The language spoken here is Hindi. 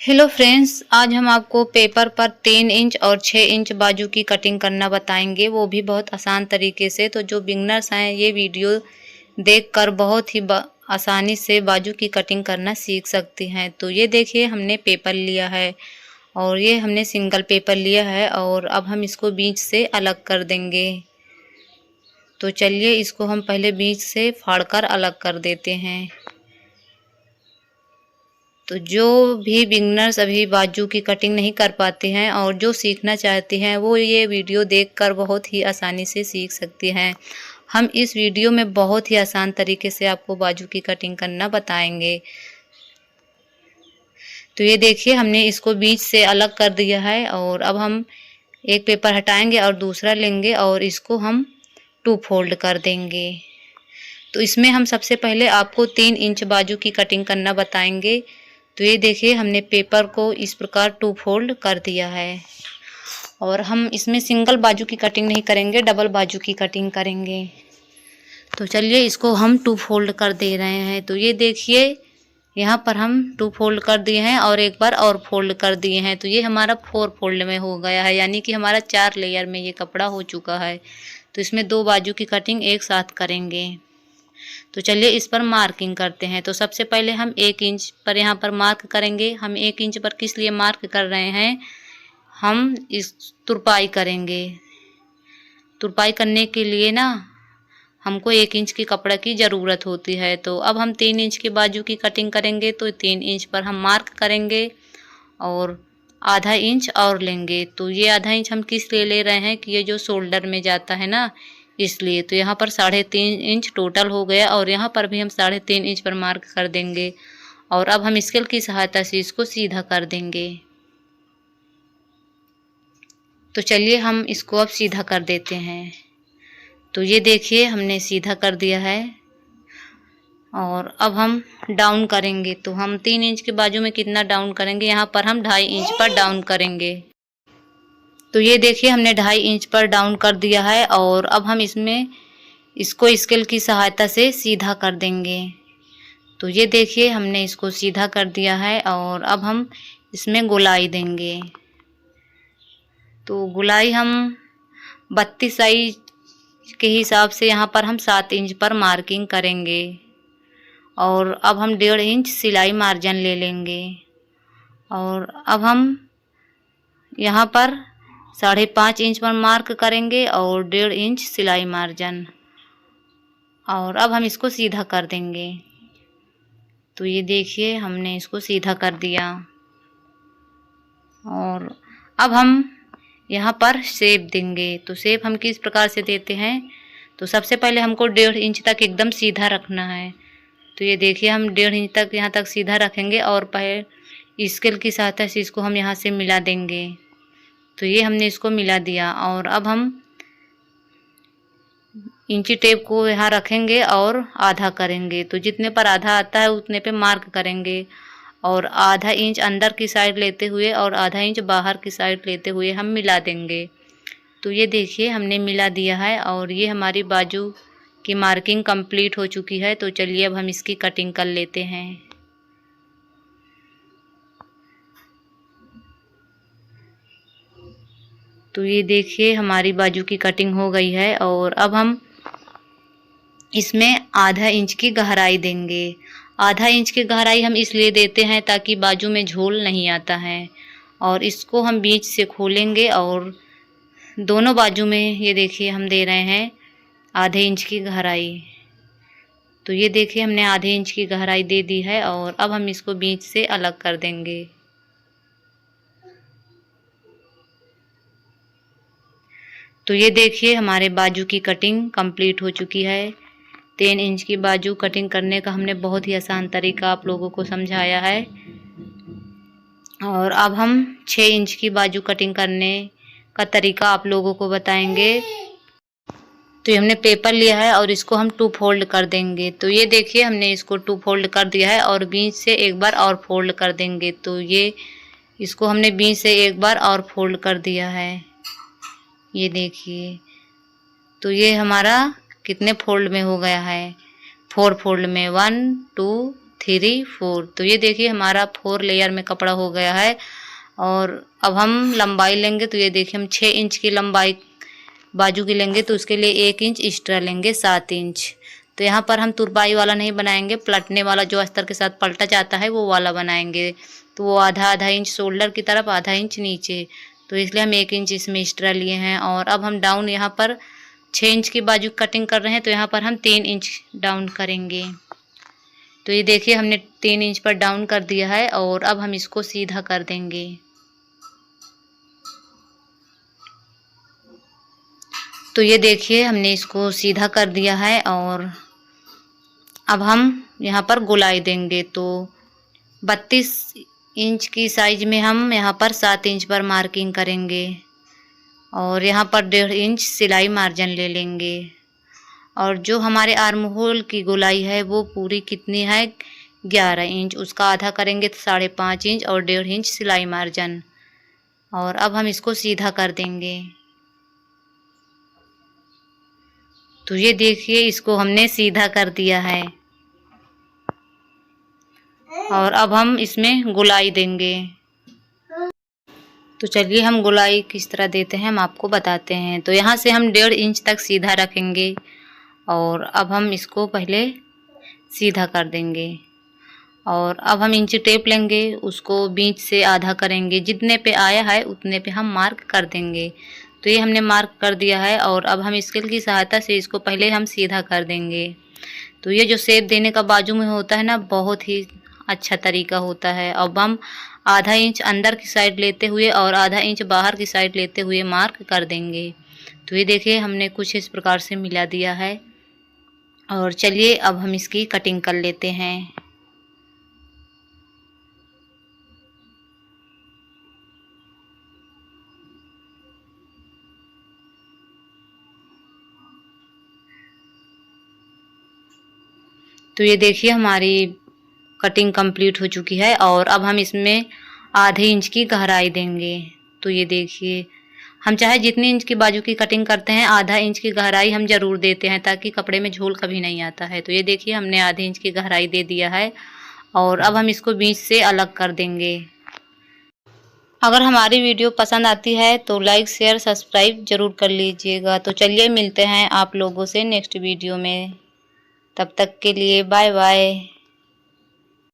हेलो फ्रेंड्स, आज हम आपको पेपर पर 3 इंच और 6 इंच बाजू की कटिंग करना बताएंगे, वो भी बहुत आसान तरीके से। तो जो बिगनर्स हैं ये वीडियो देखकर बहुत ही आसानी से बाजू की कटिंग करना सीख सकती हैं। तो ये देखिए हमने पेपर लिया है और ये हमने सिंगल पेपर लिया है और अब हम इसको बीच से अलग कर देंगे। तो चलिए इसको हम पहले बीच से फाड़कर अलग कर देते हैं। तो जो भी बिगनर्स अभी बाजू की कटिंग नहीं कर पाते हैं और जो सीखना चाहते हैं वो ये वीडियो देखकर बहुत ही आसानी से सीख सकते हैं। हम इस वीडियो में बहुत ही आसान तरीके से आपको बाजू की कटिंग करना बताएंगे। तो ये देखिए हमने इसको बीच से अलग कर दिया है और अब हम एक पेपर हटाएंगे और दूसरा लेंगे और इसको हम 2 फोल्ड कर देंगे। तो इसमें हम सबसे पहले आपको 3 इंच बाजू की कटिंग करना बताएंगे। तो ये देखिए हमने पेपर को इस प्रकार 2 फोल्ड कर दिया है और हम इसमें सिंगल बाजू की कटिंग नहीं करेंगे, डबल बाजू की कटिंग करेंगे। तो चलिए इसको हम 2 फोल्ड कर दे रहे हैं। तो ये देखिए यहाँ पर हम 2 फोल्ड कर दिए हैं और एक बार और फोल्ड कर दिए हैं। तो ये हमारा 4 फोल्ड में हो गया है, यानी कि हमारा 4 लेयर में ये कपड़ा हो चुका है। तो इसमें 2 बाजू की कटिंग एक साथ करेंगे। तो चलिए इस पर मार्किंग करते हैं। तो सबसे पहले हम 1 इंच पर यहाँ पर मार्क करेंगे। हम 1 इंच पर किस लिए मार्क कर रहे हैं, हम इस तुरपाई करेंगे। तुरपाई करने के लिए ना हमको 1 इंच की कपड़ा की ज़रूरत होती है। तो अब हम 3 इंच की बाजू की कटिंग करेंगे। तो 3 इंच पर हम मार्क करेंगे और आधा इंच और लेंगे। तो ये आधा इंच हम किस लिए ले रहे हैं कि ये जो शोल्डर में जाता है ना, इसलिए। तो यहाँ पर 3.5 इंच टोटल हो गया और यहाँ पर भी हम 3.5 इंच पर मार्क कर देंगे और अब हम स्केल की सहायता से इसको सीधा कर देंगे। तो चलिए हम इसको अब सीधा कर देते हैं। तो ये देखिए हमने सीधा कर दिया है और अब हम डाउन करेंगे। तो हम 3 इंच के बाजू में कितना डाउन करेंगे, यहाँ पर हम 2.5 इंच पर डाउन करेंगे। तो ये देखिए हमने 2.5 इंच पर डाउन कर दिया है और अब हम इसको स्केल की सहायता से सीधा कर देंगे। तो ये देखिए हमने इसको सीधा कर दिया है और अब हम इसमें गोलाई देंगे। तो गोलाई हम 32 साइज के हिसाब से यहाँ पर हम 7 इंच पर मार्किंग करेंगे और अब हम 1.5 इंच सिलाई मार्जिन ले लेंगे और अब हम यहाँ पर 5.5 इंच पर मार्क करेंगे और 1.5 इंच सिलाई मार्जिन और अब हम इसको सीधा कर देंगे। तो ये देखिए हमने इसको सीधा कर दिया और अब हम यहाँ पर शेप देंगे। तो शेप हम किस प्रकार से देते हैं, तो सबसे पहले हमको 1.5 इंच तक एकदम सीधा रखना है। तो ये देखिए हम 1.5 इंच तक यहाँ तक सीधा रखेंगे और पहले स्केल की सहायता से इसको हम यहाँ से मिला देंगे। तो ये हमने इसको मिला दिया और अब हम इंची टेप को यहाँ रखेंगे और आधा करेंगे। तो जितने पर आधा आता है उतने पे मार्क करेंगे और आधा इंच अंदर की साइड लेते हुए और आधा इंच बाहर की साइड लेते हुए हम मिला देंगे। तो ये देखिए हमने मिला दिया है और ये हमारी बाजू की मार्किंग कंप्लीट हो चुकी है। तो चलिए अब हम इसकी कटिंग कर लेते हैं। तो ये देखिए हमारी बाजू की कटिंग हो गई है और अब हम इसमें आधा इंच की गहराई देंगे। आधा इंच की गहराई हम इसलिए देते हैं ताकि बाजू में झोल नहीं आता है और इसको हम बीच से खोलेंगे और दोनों बाजू में ये देखिए हम दे रहे हैं आधे इंच की गहराई। तो ये देखिए हमने आधे इंच की गहराई दे दी है और अब हम इसको बीच से अलग कर देंगे। तो ये देखिए हमारे बाजू की कटिंग कंप्लीट हो चुकी है। 3 इंच की बाजू कटिंग करने का हमने बहुत ही आसान तरीका आप लोगों को समझाया है और अब हम 6 इंच की बाजू कटिंग करने का तरीका आप लोगों को बताएंगे। तो ये हमने पेपर लिया है और इसको हम 2 फोल्ड कर देंगे। तो ये देखिए हमने इसको 2 फोल्ड कर दिया है और बीच से एक बार और फोल्ड कर देंगे। तो ये इसको हमने बीच से एक बार और फोल्ड कर दिया है, ये देखिए। तो ये हमारा कितने फोल्ड में हो गया है, 4 फोल्ड में, 1 2 3 4। तो ये देखिए हमारा 4 लेयर में कपड़ा हो गया है। और अब हम लंबाई लेंगे, तो ये देखिए हम 6 इंच की लंबाई बाजू की लेंगे, तो उसके लिए 1 इंच एक्स्ट्रा लेंगे 7 इंच। तो यहाँ पर हम तुरपाई वाला नहीं बनाएंगे, पलटने वाला जो अस्तर के साथ पलटा जाता है वो वाला बनाएंगे। तो वो आधा आधा इंच शोल्डर की तरफ, आधा इंच नीचे, तो इसलिए हम 1 इंच इसमें एक्स्ट्रा लिए हैं। और अब हम डाउन यहाँ पर 6 इंच की बाजू कटिंग कर रहे हैं, तो यहाँ पर हम 3 इंच डाउन करेंगे। तो ये देखिए हमने 3 इंच पर डाउन कर दिया है और अब हम इसको सीधा कर देंगे। तो ये देखिए हमने इसको सीधा कर दिया है और अब हम यहाँ पर गोलाई देंगे। तो 32 इंच की साइज में हम यहाँ पर 7 इंच पर मार्किंग करेंगे और यहाँ पर 1.5 इंच सिलाई मार्जिन ले लेंगे। और जो हमारे आर्म होल की गोलाई है वो पूरी कितनी है, 11 इंच, उसका आधा करेंगे तो 5.5 इंच और 1.5 इंच सिलाई मार्जिन। और अब हम इसको सीधा कर देंगे। तो ये देखिए इसको हमने सीधा कर दिया है और अब हम इसमें गोलाई देंगे। तो चलिए हम गोलाई किस तरह देते हैं हम आपको बताते हैं। तो यहाँ से हम 1.5 इंच तक सीधा रखेंगे और अब हम इसको पहले सीधा कर देंगे। और अब हम इंची टेप लेंगे, उसको बीच से आधा करेंगे, जितने पे आया है उतने पे हम मार्क कर देंगे। तो ये हमने मार्क कर दिया है और अब हम स्केल की सहायता से इसको पहले हम सीधा कर देंगे। तो ये जो शेप देने का बाजू में होता है ना, बहुत ही अच्छा तरीका होता है। अब हम आधा इंच अंदर की साइड लेते हुए और आधा इंच बाहर की साइड लेते हुए मार्क कर देंगे। तो ये देखिए हमने कुछ इस प्रकार से मिला दिया है। और चलिए अब हम इसकी कटिंग कर लेते हैं। तो ये देखिए हमारी कटिंग कंप्लीट हो चुकी है और अब हम इसमें आधे इंच की गहराई देंगे। तो ये देखिए हम चाहे जितनी इंच की बाजू की कटिंग करते हैं, आधा इंच की गहराई हम ज़रूर देते हैं ताकि कपड़े में झोल कभी नहीं आता है। तो ये देखिए हमने आधे इंच की गहराई दे दिया है और अब हम इसको बीच से अलग कर देंगे। अगर हमारी वीडियो पसंद आती है तो लाइक शेयर सब्सक्राइब जरूर कर लीजिएगा। तो चलिए मिलते हैं आप लोगों से नेक्स्ट वीडियो में, तब तक के लिए बाय बाय।